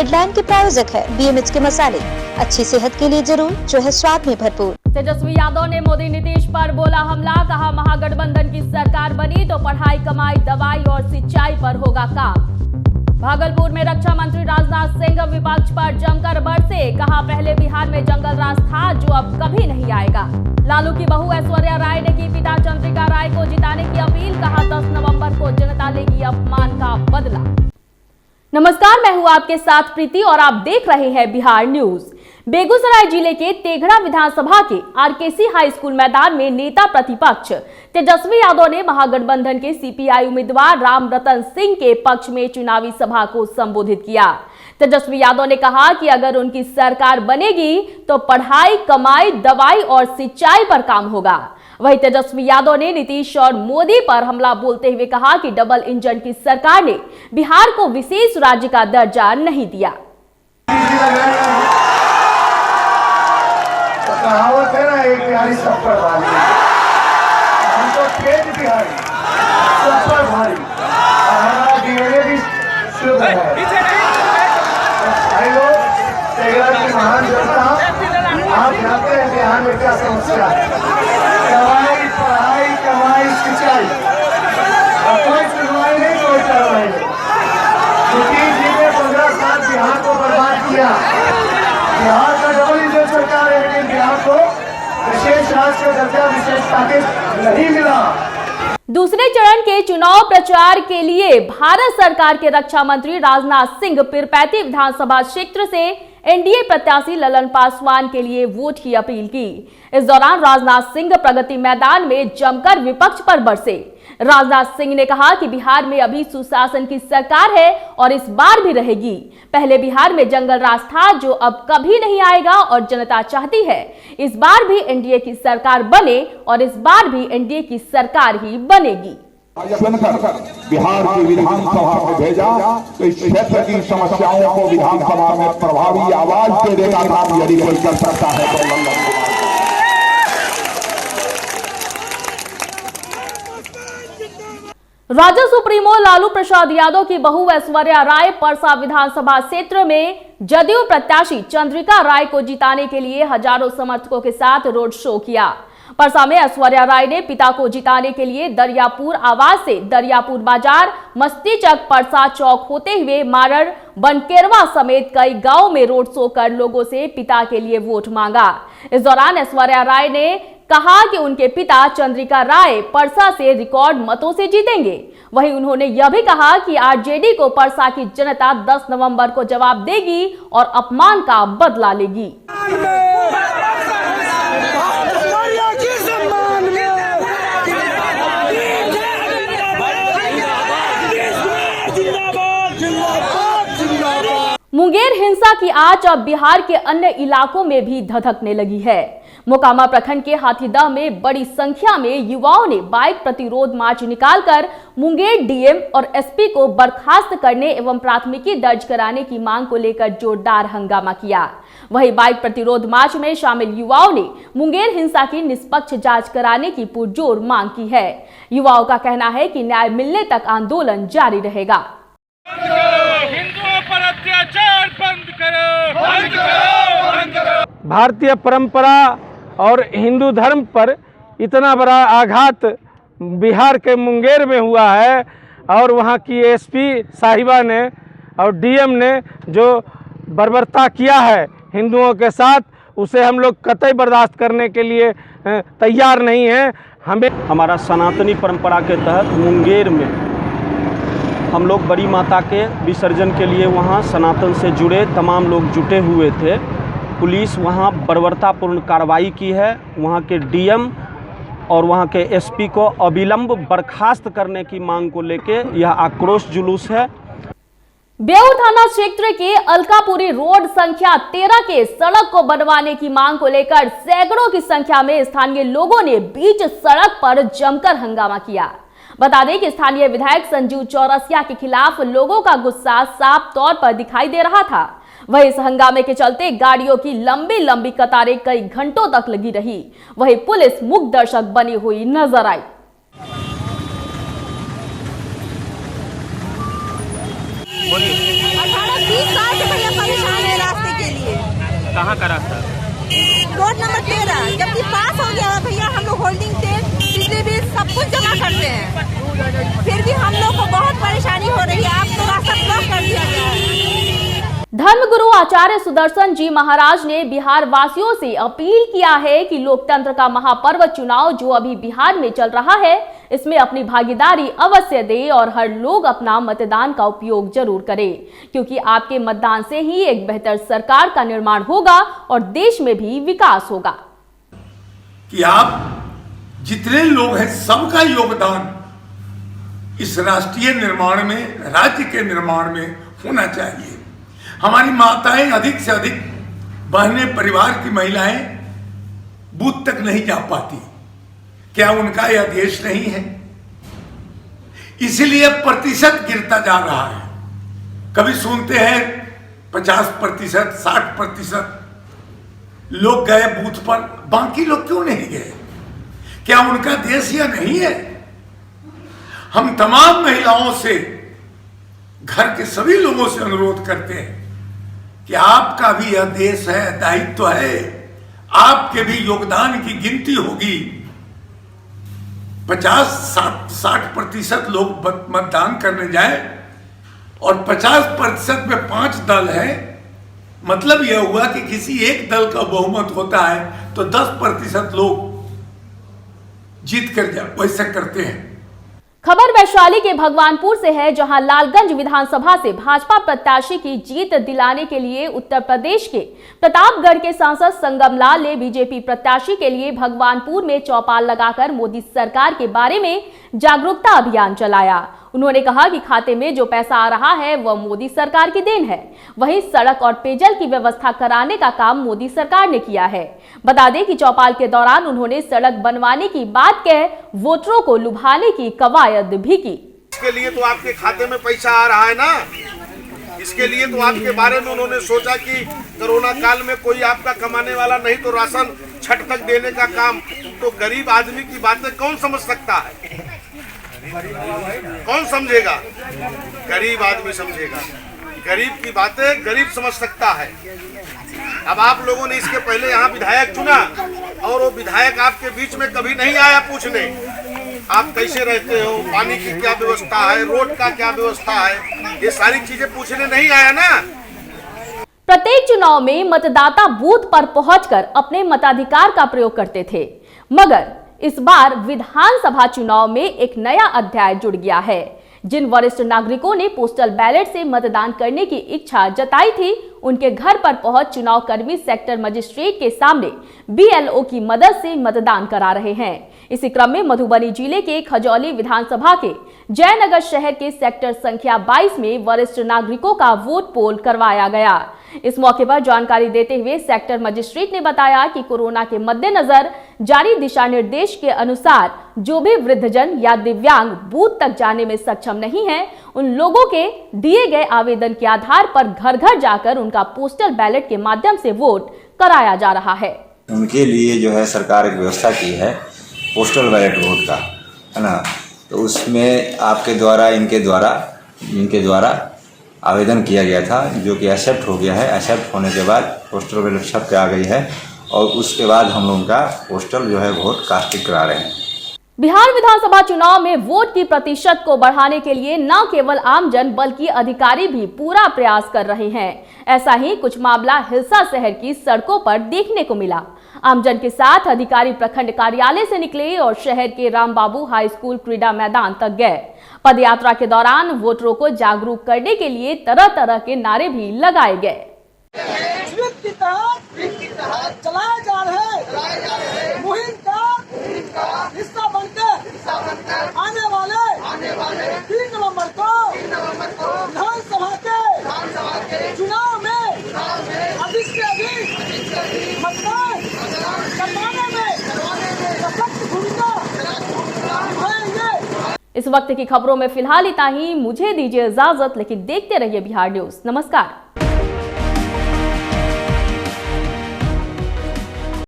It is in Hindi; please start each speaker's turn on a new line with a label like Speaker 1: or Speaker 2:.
Speaker 1: हेडलाइन के प्रायोजक है BMH के मसाले, अच्छी सेहत के लिए जरूर, जो है स्वाद में भरपूर।
Speaker 2: तेजस्वी यादव ने मोदी नीतीश पर बोला हमला, कहा महागठबंधन की सरकार बनी तो पढ़ाई, कमाई, दवाई और सिंचाई पर होगा काम। भागलपुर में रक्षा मंत्री राजनाथ सिंह विपक्ष पर जमकर बरसे, कहा पहले बिहार में जंगल राज था जो अब कभी नहीं आएगा। लालू की बहू ऐश्वर्या राय ने की पिता चंद्रिका राय को जिताने की अपील, कहा 10 नवंबर को जनता लेगी अपमान का बदला। नमस्कार, मैं हूं आपके साथ प्रीति और आप देख रहे हैं बिहार न्यूज। बेगूसराय जिले के तेघड़ा विधानसभा के RKC हाई स्कूल मैदान में नेता प्रतिपक्ष तेजस्वी यादव ने महागठबंधन के CPI उम्मीदवार राम रतन सिंह के पक्ष में चुनावी सभा को संबोधित किया। तेजस्वी यादव ने कहा कि अगर उनकी सरकार बनेगी तो पढ़ाई, कमाई, दवाई और सिंचाई पर काम होगा। वहीं तेजस्वी यादव ने नीतीश और मोदी पर हमला बोलते हुए कहा कि डबल इंजन की सरकार ने बिहार को विशेष राज्य का दर्जा नहीं दिया।
Speaker 3: कहावत है ना, एक बिहारी सब पर भारी, हमको तेज बिहारी सब पर भारी, हमारा DNA भी शुद्ध है। भाई लोग, तेघड़ा की महान जनता, आप जानते हैं बिहार में क्या समस्या है। दवाई, पढ़ाई, कमाई, सिंचाई, कोई सुनवाई नहीं, कोई कार्रवाई नहीं। नीतीश जी ने 15 साल बिहार को बर्बाद किया। बिहार का डबल इंजन सरकार है, लेकिन बिहार को विशेष राज्य का दर्जा, विशेष पैकेज नहीं मिला।
Speaker 2: दूसरे चरण के चुनाव प्रचार के लिए भारत सरकार के रक्षा मंत्री राजनाथ सिंह पीरपैंती विधानसभा क्षेत्र से NDA प्रत्याशी ललन पासवान के लिए वोट की अपील की। इस दौरान राजनाथ सिंह प्रगति मैदान में जमकर विपक्ष पर बरसे। राजनाथ सिंह ने कहा कि बिहार में अभी सुशासन की सरकार है और इस बार भी रहेगी। पहले बिहार में जंगल राज था जो अब कभी नहीं आएगा और जनता चाहती है इस बार भी NDA की सरकार बने और इस बार भी NDA की सरकार ही बनेगी।
Speaker 4: बिहार की विधानसभा में भेजा तो इस क्षेत्र की समस्याओं को विधानसभा में प्रभावी आवाज देने का काम यदि कोई कर सकता है तो ललन कुमार।
Speaker 2: राजद सुप्रीमो लालू प्रसाद यादव की बहू ऐश्वर्या राय परसा विधानसभा क्षेत्र में जदयू प्रत्याशी चंद्रिका राय को जिताने के लिए हजारों समर्थकों के साथ रोड शो किया। परसा में ऐश्वर्या राय ने पिता को जिताने के लिए दरियापुर आवास से दरियापुर बाजार, मस्तीचक, परसा चौक होते हुए मारड़, बनकेरवा समेत कई गांवों में रोड शो कर लोगों से पिता के लिए वोट मांगा। इस दौरान ऐश्वर्या राय ने कहा कि उनके पिता चंद्रिका राय परसा से रिकॉर्ड मतों से जीतेंगे। वहीं उन्होंने यह भी कहा कि RJD को परसा की जनता 10 नवंबर को जवाब देगी और अपमान का बदला लेगी। मुंगेर हिंसा की आंच अब बिहार के अन्य इलाकों में भी धधकने लगी है। मोकामा प्रखंड के हाथीदह में बड़ी संख्या में युवाओं ने बाइक प्रतिरोध मार्च निकालकर मुंगेर DM और SP को बर्खास्त करने एवं प्राथमिकी दर्ज कराने की मांग को लेकर जोरदार हंगामा किया। वहीं बाइक प्रतिरोध मार्च में शामिल युवाओं ने मुंगेर हिंसा की निष्पक्ष जांच कराने की पुरजोर मांग की है। युवाओं का कहना है कि न्याय मिलने तक आंदोलन जारी रहेगा।
Speaker 5: हिंदुओं पर अत्याचार बंद करो, बंद करो, बंद करो।
Speaker 6: भारतीय परंपरा और हिंदू धर्म पर इतना बड़ा आघात बिहार के मुंगेर में हुआ है और वहाँ की SP साहिबा ने और DM ने जो बर्बरता किया है हिंदुओं के साथ, उसे हम लोग कतई बर्दाश्त करने के लिए तैयार नहीं हैं।
Speaker 7: हमारा सनातनी परंपरा के तहत मुंगेर में हम लोग बड़ी माता के विसर्जन के लिए वहाँ सनातन से जुड़े तमाम लोग जुटे हुए थे। पुलिस वहाँ बर्बरतापूर्ण कार्रवाई की है। वहाँ के DM और वहाँ के SP को अविलंब बर्खास्त करने की मांग को लेके यह आक्रोश जुलूस है।
Speaker 2: बेउर थाना क्षेत्र के अलकापुरी रोड संख्या 13 के सड़क को बनवाने की मांग को लेकर सैकड़ों की संख्या में स्थानीय लोगों ने बीच सड़क पर जमकर हंगामा किया। बता दें कि स्थानीय विधायक संजीव चौरसिया के खिलाफ लोगों का गुस्सा साफ तौर पर दिखाई दे रहा था। वहीं इस हंगामे के चलते गाड़ियों की लंबी लंबी कतारें कई घंटों तक लगी रही। वहीं पुलिस मूक दर्शक बनी हुई नजर आई।
Speaker 8: 18-20 साल से भैया कहाँ का रास्ता?
Speaker 9: Road number 13। जबकि पास हो गया भैया, हम लोग होल्डिंग टैक्स, बिजली बिल सब कुछ जमा करते हैं, फिर भी हम लोग को बहुत परेशानी हो रही है। आप तो रास्ता ब्लॉक कर दिया गया है।
Speaker 2: धर्मगुरु आचार्य सुदर्शन जी महाराज ने बिहार वासियों से अपील किया है कि लोकतंत्र का महापर्व चुनाव जो अभी बिहार में चल रहा है, इसमें अपनी भागीदारी अवश्य दे और हर लोग अपना मतदान का उपयोग जरूर करे, क्योंकि आपके मतदान से ही एक बेहतर सरकार का निर्माण होगा और देश में भी विकास होगा।
Speaker 10: कि आप जितने लोग हैं सबका योगदान इस राष्ट्रीय निर्माण में, राज्य के निर्माण में होना चाहिए। हमारी माताएं अधिक से अधिक बहनें, परिवार की महिलाएं बूथ तक नहीं जा पाती। क्या उनका यह देश नहीं है? इसीलिए प्रतिशत गिरता जा रहा है। कभी सुनते हैं 50%, 60% लोग गए बूथ पर, बाकी लोग क्यों नहीं गए? क्या उनका देश यह नहीं है? हम तमाम महिलाओं से, घर के सभी लोगों से अनुरोध करते हैं कि आपका भी यह देश है, दायित्व है, आपके भी योगदान की गिनती होगी। 50-60% लोग मतदान करने जाए और 50% में 5 दल है, मतलब यह हुआ कि किसी एक दल का बहुमत होता है तो 10% लोग जीत कर वैसा करते हैं।
Speaker 2: खबर वैशाली के भगवानपुर से है, जहां लालगंज विधानसभा से भाजपा प्रत्याशी की जीत दिलाने के लिए उत्तर प्रदेश के प्रतापगढ़ के सांसद संगम लाल ने बीजेपी प्रत्याशी के लिए भगवानपुर में चौपाल लगाकर मोदी सरकार के बारे में जागरूकता अभियान चलाया। उन्होंने कहा कि खाते में जो पैसा आ रहा है वह मोदी सरकार की देन है, वहीं सड़क और पेयजल की व्यवस्था कराने का काम मोदी सरकार ने किया है। बता दें कि चौपाल के दौरान उन्होंने सड़क बनवाने की बात कह वोटरों को लुभाने की कवायद भी की।
Speaker 11: इसके लिए तो आपके खाते में पैसा आ रहा है ना, इसके लिए तो आपके बारे में उन्होंने सोचा कि कोरोना काल में कोई आपका कमाने वाला नहीं तो राशन छठ तक देने का काम। तो गरीब आदमी की बातें कौन समझ सकता है? कौन समझेगा? गरीब आदमी समझेगा। गरीब की बातें गरीब समझ सकता है। अब आप लोगों ने इसके पहले यहाँ विधायक चुना और वो विधायक आपके बीच में कभी नहीं आया पूछने आप कैसे रहते हो, पानी की क्या व्यवस्था है, रोड का क्या व्यवस्था है, ये सारी चीजें पूछने नहीं आया ना।
Speaker 2: प्रत्येक चुनाव में मतदाता बूथ पर पहुंचकर अपने मताधिकार का प्रयोग करते थे, मगर इस बार विधानसभा चुनाव में एक नया अध्याय जुड़ गया है। जिन वरिष्ठ नागरिकों ने पोस्टल बैलेट से मतदान करने की इच्छा जताई थी, उनके घर पर पहुंच चुनाव कर्मी सेक्टर मजिस्ट्रेट के सामने बीएलओ की मदद से मतदान करा रहे हैं। इसी क्रम में मधुबनी जिले के खजौली विधानसभा के जयनगर शहर के सेक्टर संख्या 22 में वरिष्ठ नागरिकों का वोट पोल करवाया गया। इस मौके पर जानकारी देते हुए सेक्टर मजिस्ट्रेट ने बताया कि कोरोना के मद्देनजर जारी दिशा निर्देश के अनुसार जो भी वृद्धजन या दिव्यांग बूथ तक जाने में सक्षम नहीं है, उन लोगों के दिए गए आवेदन के आधार पर घर घर जाकर उनका पोस्टल बैलेट के माध्यम से वोट कराया जा रहा है।
Speaker 12: उनके लिए जो है सरकार एक व्यवस्था की है पोस्टल बैलेट वोट का, है ना। तो उसमें आपके द्वारा इनके द्वारा आवेदन किया गया था, जो कि एक्सेप्ट हो गया है। एक्सेप्ट होने के बाद पोस्टल बैलेट छप के आ गई है और उसके बाद हम लोगों का पोस्टल जो है वोट कास्टिंग करा रहे हैं।
Speaker 2: बिहार विधानसभा चुनाव में वोट की प्रतिशत को बढ़ाने के लिए न केवल आमजन बल्कि अधिकारी भी पूरा प्रयास कर रहे हैं। ऐसा ही कुछ मामला हिलसा शहर की सड़कों पर देखने को मिला। आमजन के साथ अधिकारी प्रखंड कार्यालय से निकले और शहर के रामबाबू हाई स्कूल क्रीडा मैदान तक गए। पदयात्रा के दौरान वोटरों को जागरूक करने के लिए तरह तरह के नारे भी लगाए गए।
Speaker 13: चलाए जा रहे मुहिम का हिस्सा बनकर आने वाले 3 नवंबर को विधानसभा के चुनाव में अधिक से अधिक मतदान करवाने में सशक्त भूमिका निभाएंगे।
Speaker 2: इस वक्त की खबरों में फिलहाल इतना ही। मुझे दीजिए इजाजत, लेकिन देखते रहिए बिहार न्यूज। नमस्कार।